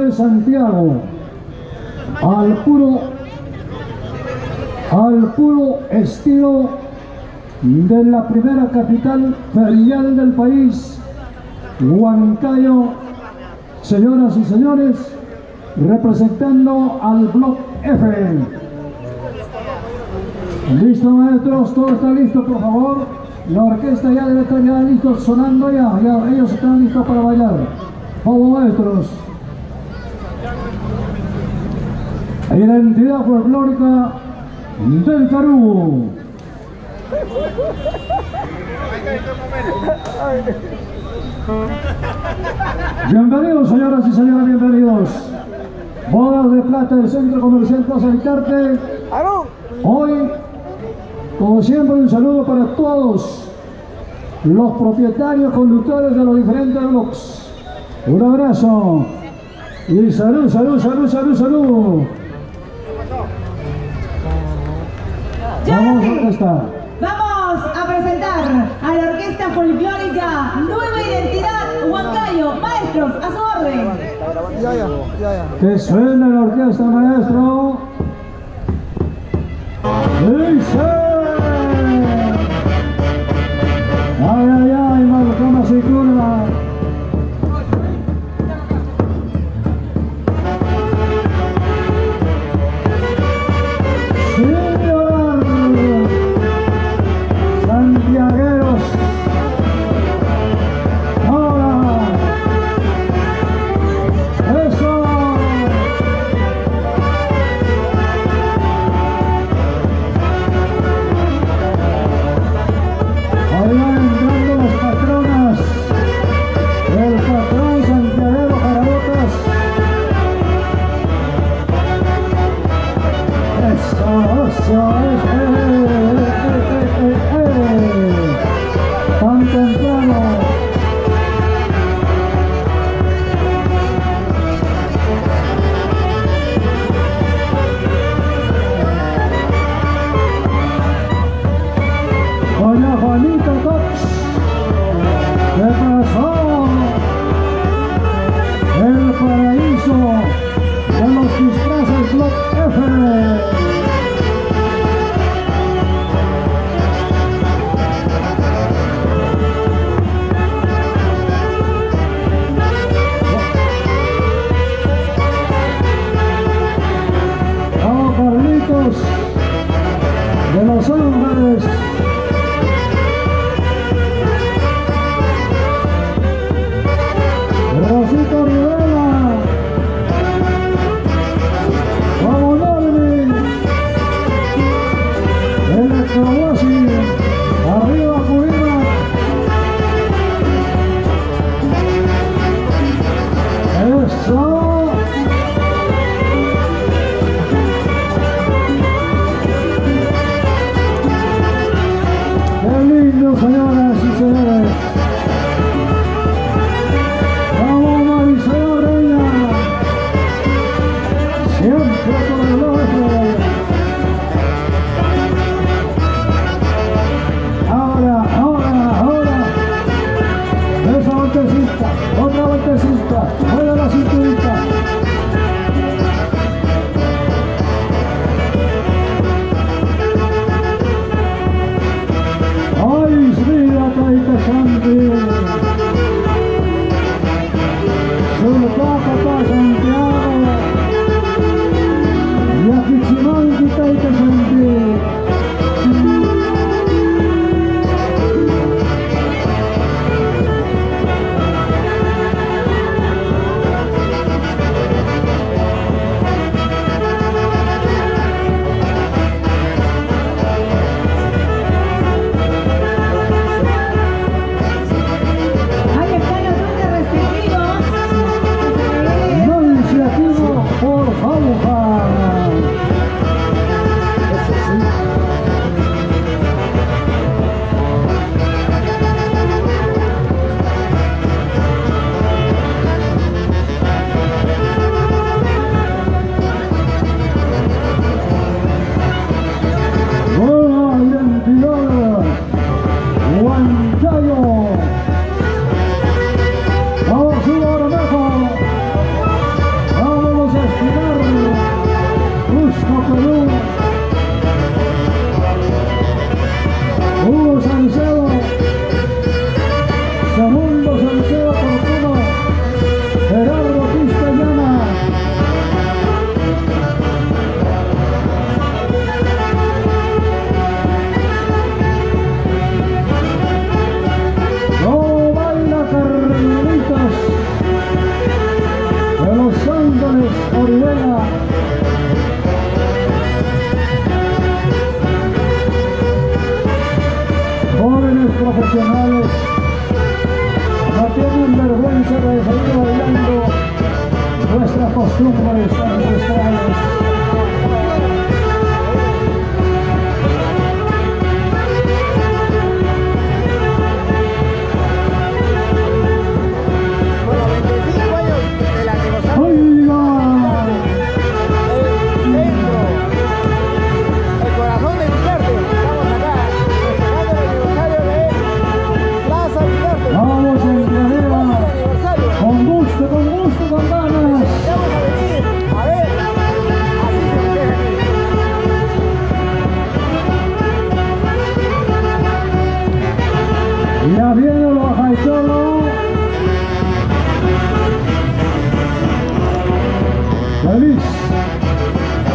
de Santiago, al puro estilo de la primera capital ferial del país, Huancayo. Señoras y señores, representando al Block F. ¿Listo, maestros? ¿Todo está listo, por favor? La orquesta ya debe estar ya listo, sonando ya ellos están listos para bailar. Vamos, maestros. Identidad folclórica del Perú. Bienvenidos, señoras y señores, bienvenidos. Bodas de Plata del Centro Comercial Plaza Icarte. Hoy, como siempre, un saludo para todos los propietarios, conductores de los diferentes blogs. Un abrazo y salud, salud, salud, salud, salud. Vamos a orquesta. Vamos a presentar a la orquesta folclórica Nueva Identidad Huancayo. Maestros, a su orden. Que suene la orquesta, maestro. ¡Dice! ¡Ay, ay, ay! Marcamos y curva. ¡Señor! ¡Santiagueros! ¡Ahora! ¡Eso! Ahí van entrando las patronas, el patrón santiaguero Jarabotas. Eso, tan temprano. Doña Juanita Cox, ¿qué pasó? El paraíso de los disfraces Block F. Vamos, Carlitos, de Los Ángeles. Rosito Rivera. Vamos, Norby. Los Ángeles, Orihuela. Jóvenes profesionales no tienen vergüenza de seguir bailando nuestras costumbres ancestrales. Bueno, 25 años del aniversario. ¡Oiga! El centro, el corazón de Vitarte. Estamos acá, festejando el aniversario de Plaza Vitarte. Vamos en planera, Aniversario. con gusto, con ganas. Vamos a venir, a ver, así se festeja aquí. Ya viene lo Jaitolo. Feliz.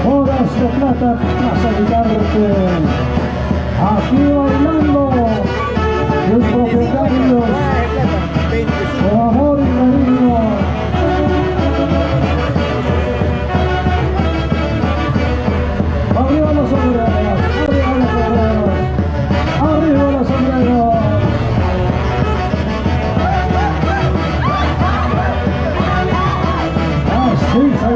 Horas de plata, Plaza Vitarte. Aquí bailando los propietarios con amor y cariño. Arriba los sombreros, arriba los sombreros, arriba los sombreros. Así se